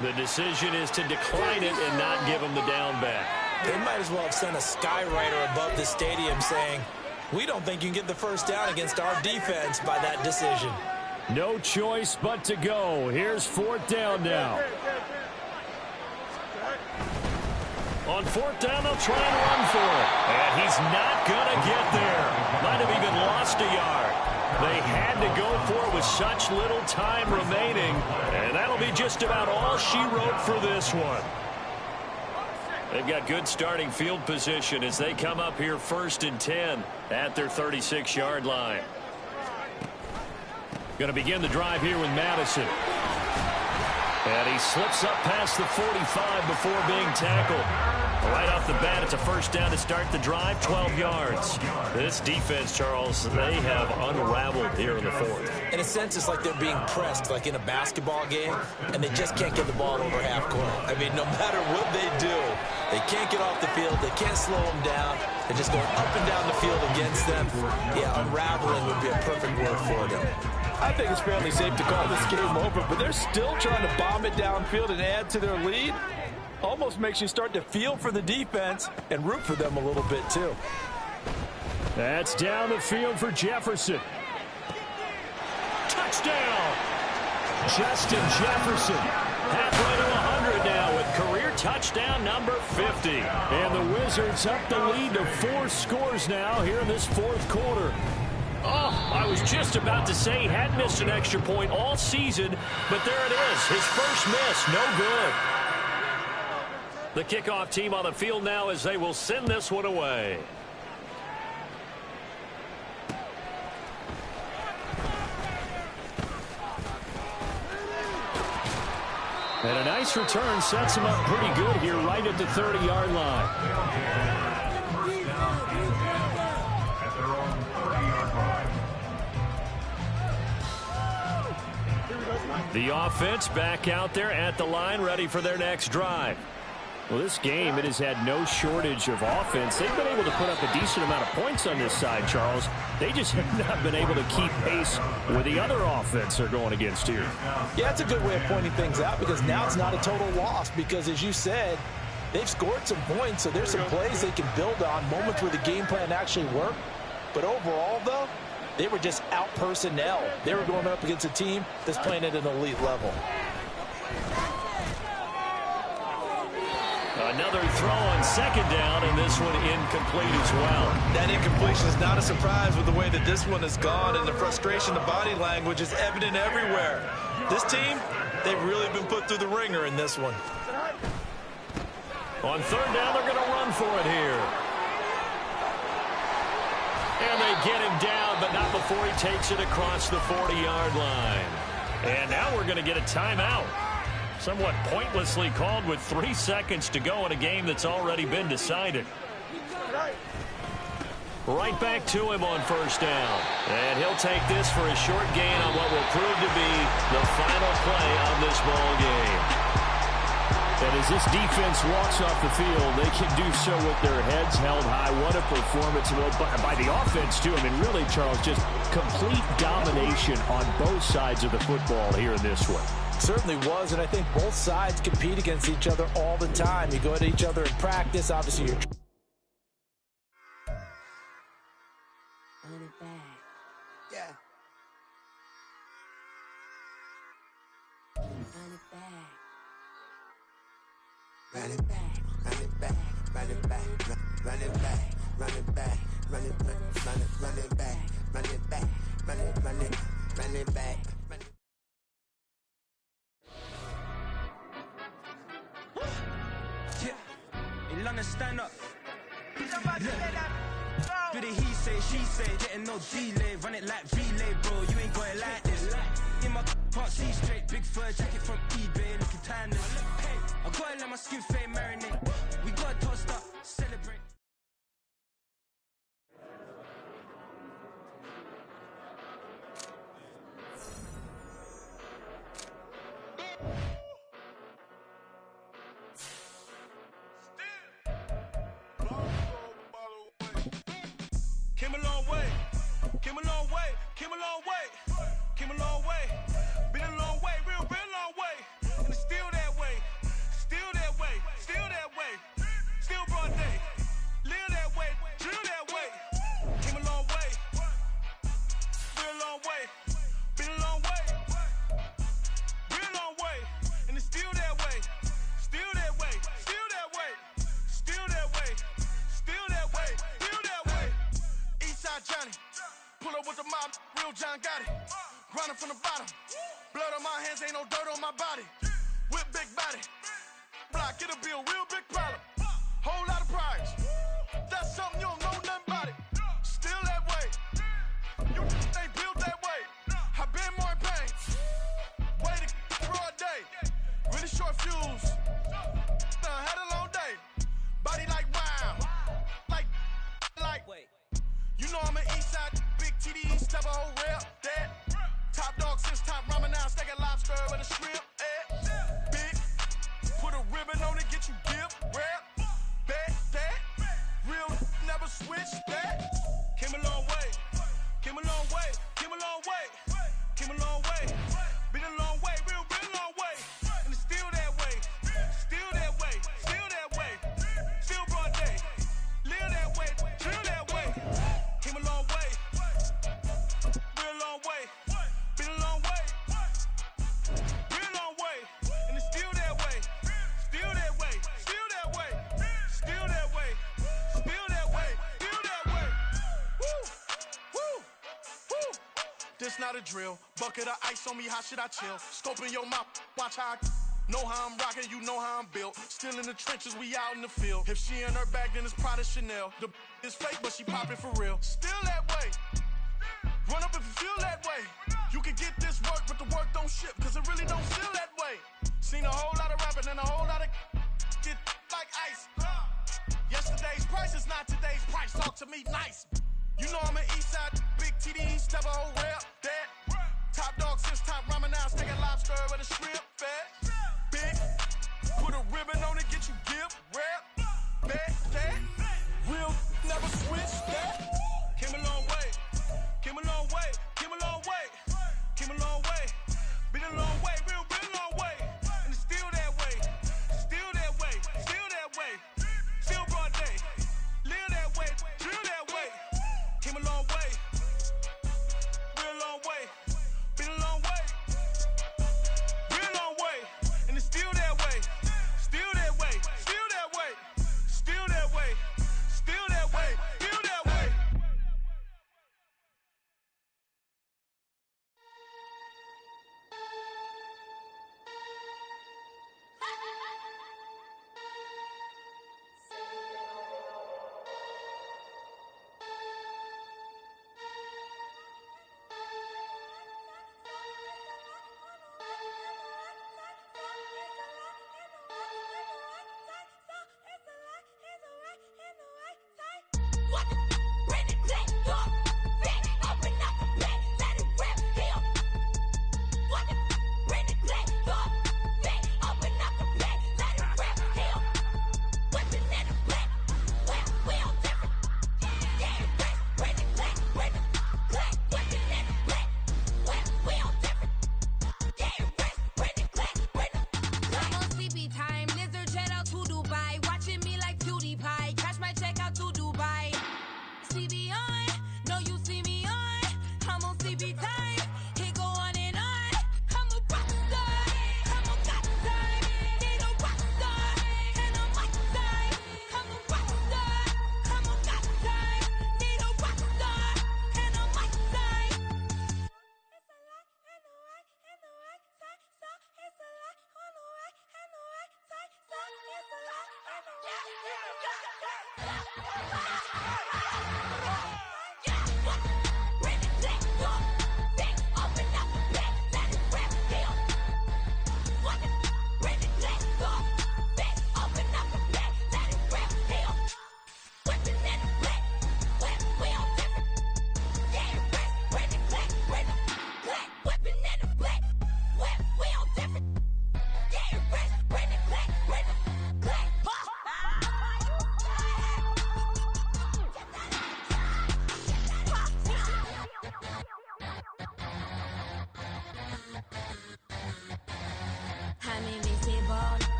The decision is to decline it and not give him the down back. They might as well have sent a skywriter above the stadium saying, we don't think you can get the first down against our defense by that decision. No choice but to go. Here's 4th down now. On 4th down, they'll try and run for it. And he's not going to get there. Might have even lost a yard. They had to go for it with such little time remaining. And that'll be just about all she wrote for this one. They've got good starting field position as they come up here 1st and 10 at their 36-yard line. Going to begin the drive here with Madison. And he slips up past the 45 before being tackled. Right off the bat, it's a first down to start the drive, 12 yards. This defense, Charles, they have unraveled here in the 4th. In a sense, it's like they're being pressed, like in a basketball game, and they just can't get the ball over half court. I mean, no matter what they do, they can't get off the field. They can't slow them down. They're just going up and down the field against them. Yeah, unraveling would be a perfect word for them. I think it's fairly safe to call this game over, but they're still trying to bomb it downfield and add to their lead. Almost makes you start to feel for the defense and root for them a little bit, too. That's down the field for Jefferson. Touchdown! Justin Jefferson. Halfway to 100 now with career touchdown number 50. And the Wizards up the lead to 4 scores now here in this 4th quarter. Oh, I was just about to say he hadn't missed an extra point all season, but there it is. His first miss, no good. The kickoff team on the field now as they will send this one away. And a nice return sets him up pretty good here right at the 30-yard line. At their own 30-yard line. The offense back out there at the line, ready for their next drive. Well, this game, it has had no shortage of offense. They've been able to put up a decent amount of points on this side, Charles. They just have not been able to keep pace with the other offense they're going against here. Yeah, it's a good way of pointing things out because now it's not a total loss because, as you said, they've scored some points, so there's some plays they can build on, moments where the game plan actually worked. But overall, though, they were just out personnel. They were going up against a team that's playing at an elite level. Another throw on 2nd down, and this one incomplete as well. That incompletion is not a surprise with the way that this one has gone, and the frustration, the body language is evident everywhere. This team, they've really been put through the ringer in this one. On 3rd down, they're going to run for it here. And they get him down, but not before he takes it across the 40-yard line. And now we're going to get a timeout. Somewhat pointlessly called with 3 seconds to go in a game that's already been decided. Right back to him on 1st down. And he'll take this for a short gain on what will prove to be the final play of this ball game. And as this defense walks off the field, they can do so with their heads held high. What a performance by the offense, too. I mean, really, Charles, just complete domination on both sides of the football here in this one. Certainly was, and I think both sides compete against each other all the time. You go at each other in practice, obviously you're... Run it back. Yeah. Run it back. Run it back. Run it back. Run it back. Run it back. Run it back. Run it back. Run it back. Run it back. Run it back. In London, stand up. Do the he say, she say, getting no delay. Run it like relay, bro. You ain't got it like this. In my can't see straight. Big fur jacket from eBay, looking timeless. I gotta let my skin fade marinate. We gotta toast up, celebrate. Came a long way, came a long way, came a long way, came a long way. Been a long way, real long way, and it's still that way. money. Pull up with the mob, real John Gotti. Grinding from the bottom. Blood on my hands, ain't no dirt on my body. Whip big body. Block, get a bill, real big problem. Whole lot of prize. That's something you don't know nothing about it. Still that way. You ain't built that way. I been more in pain. Waited broad day. Really short fuse. Had a long day. Body like wow. Like. Wait. You know I'm an east side, big TD, step a whole rep, that. Top dog since top ramen now, steak a lobster with a shrimp, big, put a ribbon on it, get you gift, rap, bet, that. Real never switch, that. Came a long way, came a long way, came a long way, came a long way. Been a long way, real long way. And it's still that way, still that way, still that way. Still broad day, live that way, chill that way. Came a long way, real long way, been a long way, real long way, and it's still that way, still that way, still that way, still that way, still that way, still that way. Woo, woo, woo. This not a drill, bucket of ice on me, how should I chill? Scope in your mouth, watch how I know how I'm rocking, you know how I'm built. Still in the trenches, we out in the field. If she in her bag, then it's Prada Chanel. The is fake, but she poppin' for real. Still that way. Run up if you feel that way. You can get this work, but the work don't ship, cause it really don't feel that way. Seen a whole lot of rapping and a whole lot of get like ice. Yesterday's price is not today's price. Talk to me nice. You know I'm an east side, big TD, step a whole rep, that. Top dog since top ramen now, steak a lobster with a shrimp, fat. Big, put a ribbon on it, get you gift, rap, bet, that. Real, never switch, that. Came a long way, came a long way, came a long way, came a long way. Been a long way, real long way. And it's still that way, still that way, still that way. Still broad day, live that way, drill that way. Came a long way, real long way. Been a long way, real long way. And it's still that way, still that way, still that way, still that way, still that way, still that way.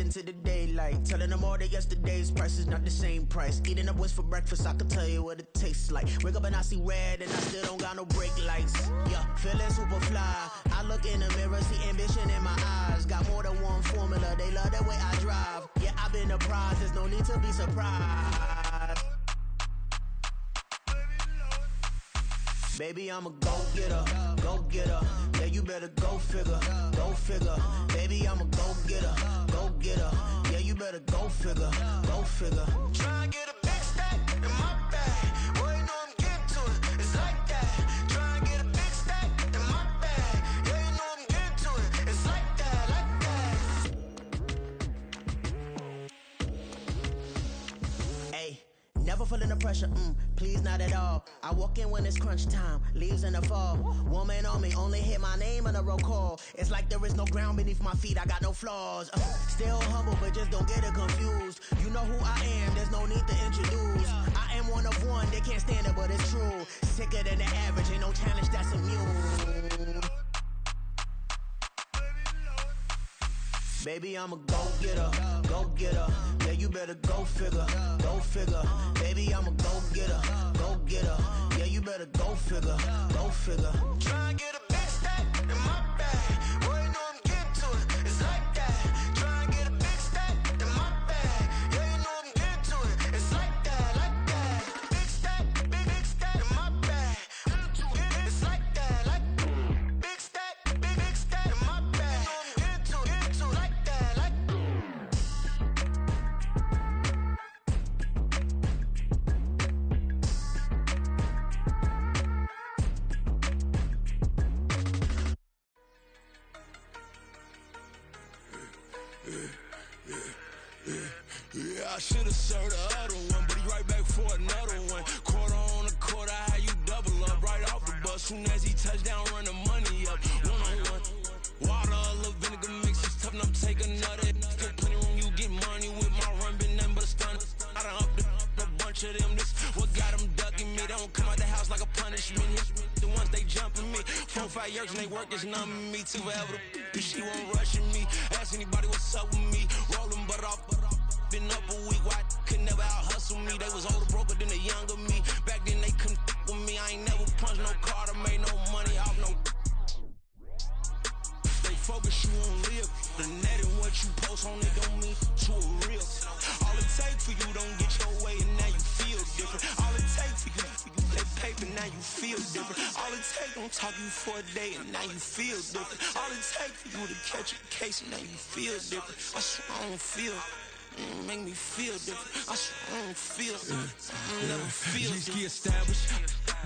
into the daylight. Telling them all that yesterday's price is not the same price. Eating up what's for breakfast, I can tell you what it tastes like. Wake up and I see red and I still don't got no brake lights. Yeah, feeling super fly. I look in the mirror, see ambition in my eyes. Got more than one formula, they love the way I drive. Yeah, I've been a prize, there's no need to be surprised. Baby, I'm a go-getter, go-getter. Yeah, you better go figure, go figure. Baby, I'm a go-getter, go-getter. Yeah, you better go figure, go figure. Try and get a big stack in my bag. Boy, you know I'm getting to it, it's like that. Try and get a big stack in my bag. Yeah, you know I'm getting to it, it's like that, like that. Hey. Never feeling the pressure, please not at all. I walk in when it's crunch time, leaves in the fall. Woman on me, only hit my name on a roll call. It's like there is no ground beneath my feet, I got no flaws. Still humble, but just don't get it confused. You know who I am, there's no need to introduce. I am one of one, they can't stand it, but it's true. Sicker than the average, ain't no challenge that's immune. Baby, I'm a go-getter, go-getter. Yeah, you better go figure, go figure. Baby, I'm a go-getter, go-getter. Yeah, you better go figure, go figure. Try and get a big stack in my bag. Boy, you know I'm getting to it, it's like that. Try and get a big stack in my bag. Yeah, you know I'm getting to it, it's like that, like that. Big stack in my bag. It's like that, like big stack in my bag. Yeah, I should've served the other one, but he right back for another one. Quarter on a quarter, how you double up right off the bus. Soon as he touch down, run the money up. One-on-one. Water, a little vinegar mix, it's tough enough to take another. Get plenty room, you get money with my run, been nothing but a stun. I done up a bunch of them, this what got them ducking me. They don't come out the house like a punishment. The ones they jumping me. 4 or 5 years and they work is numbing me. Too forever, she won't rushing me. Ask anybody what's up with me. Rolling butt off. Been up a week, why could never out hustle me? They was older, broker than the younger me. Back then they couldn't with me. I ain't never punched no card or made no money off no. They focus, you on live. The net and what you post on it don't mean to a real. All it takes for you don't get your way and now you feel different. All it takes for you that paper, now you feel different. All it takes don't talk you for a day and now you feel different. All it takes for you to catch a case and now you feel different. I swear I don't feel. Make me feel different. I swear I don't feel. I never feel different. G-ski established.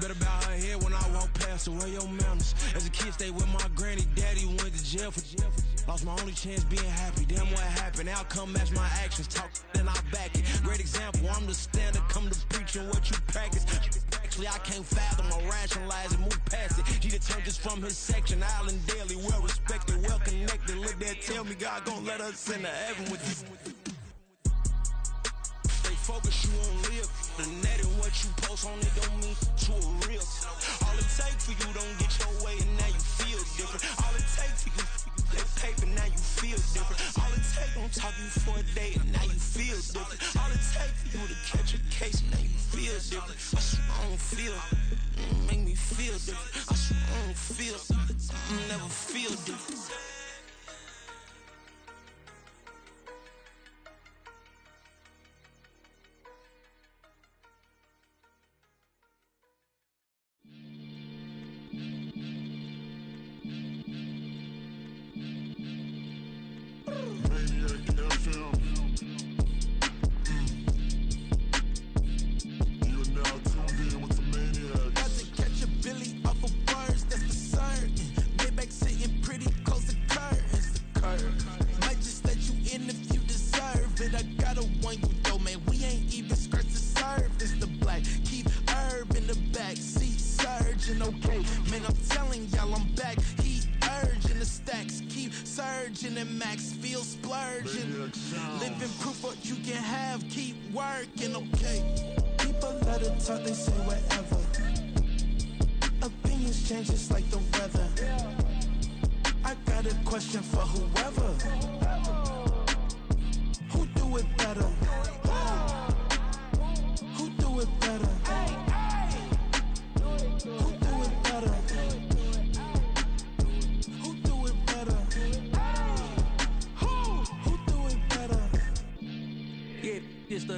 Better bow her head when I walk past her. Where your manners? As a kid, stayed with my granny. Daddy went to jail for jail. Lost my only chance being happy. Damn, what happened? Outcome match my actions. Talk then I back it. Great example. I'm the standard. Come to preaching what you practice. Actually, I can't fathom or rationalize and move past it. G turned this from his section. Island daily, well respected, well connected. Look there, tell me God gon' let us into heaven with you. Focus, you on live. The net and what you post on it don't mean to a real. All it takes for you don't get your way and now you feel different. All it takes for you that paper, now you feel different. All it takes don't talk you for a day and now you feel different. All it takes for you to catch a case and now you feel different. I swear I don't feel. Make me feel different. I swear I don't feel. I never feel different. And max feel splurging. Living proof what you can have, keep working, okay? People let it talk, they say whatever. Opinions change just like the weather. I got a question for whoever.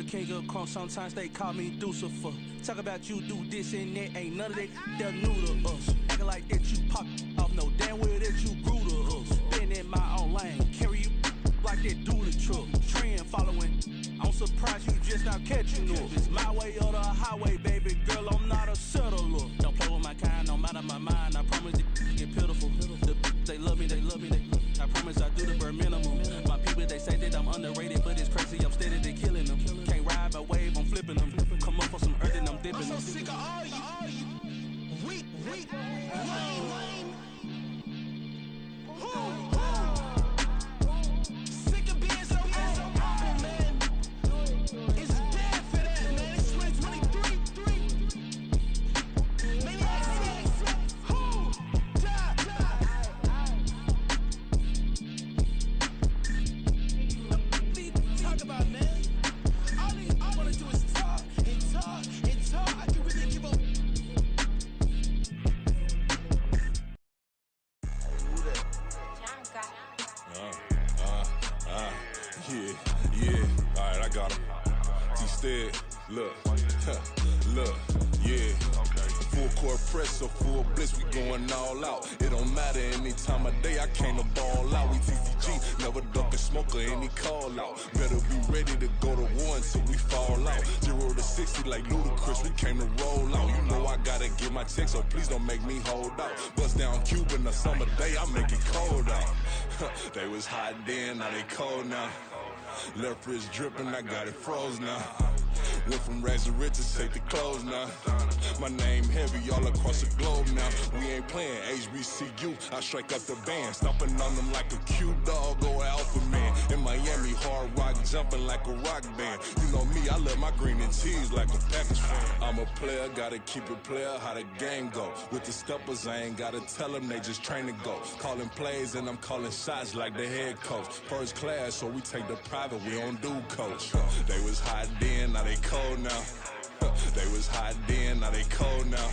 king of crunk, sometimes they call me Lucifer. Talk about you do this and that, ain't none of that, they're new to us. Acting like that you pop off, no damn well that you grew to us. Been in my own lane, carry you like that duty truck. Trend following, I'm surprised you just not catching up. It's my way or the highway, baby girl, I'm not a settler. Don't play with my kind, no matter my mind, I promise it get pitiful. They love me, they love me, I promise I do the bare minimum. My people, they say that I'm underrated, but it's crazy, I'm steady, they killing them. Can't ride my wave, I'm flipping them. Come up for some earth and I'm dipping them. I'm so sick of all you weak, lame. Sick of being so humble, man. It's bad for that, man. It's 2023. Maybe I who die. Talk about, man. All I wanna do is talk and talk and talk. I can really give a yeah. All right, I got him. T-Stead, look, yeah. Full court press, so full blitz, we going all out. It don't matter any time of day, I came to ball out. We TCG, never duck a smoker, any call out. Better be ready to go to war until we fall out. 0 to 60 like Ludacris, we came to roll out. You know I gotta get my check, so please don't make me hold out. Bust down Cuban a summer day, I make it cold out. They was hot then, now they cold now. Left wrist dripping, I got it froze now. Went from rags to riches, take the clothes now. My name heavy all across the globe now. We ain't playing HBCU, I strike up the band. Stomping on them like a Q-dog or alpha man. In Miami, hard rock jumping like a rock band. You know me, I love my green and cheese like a Packers fan. I'm a player, gotta keep it player, how the game go. With the steppers, I ain't gotta tell them, they just train to go. Calling plays and I'm calling shots like the head coach. First class, so we take the private, we don't do coach. They was hot then, now they cold now. They was hot then, now they cold now.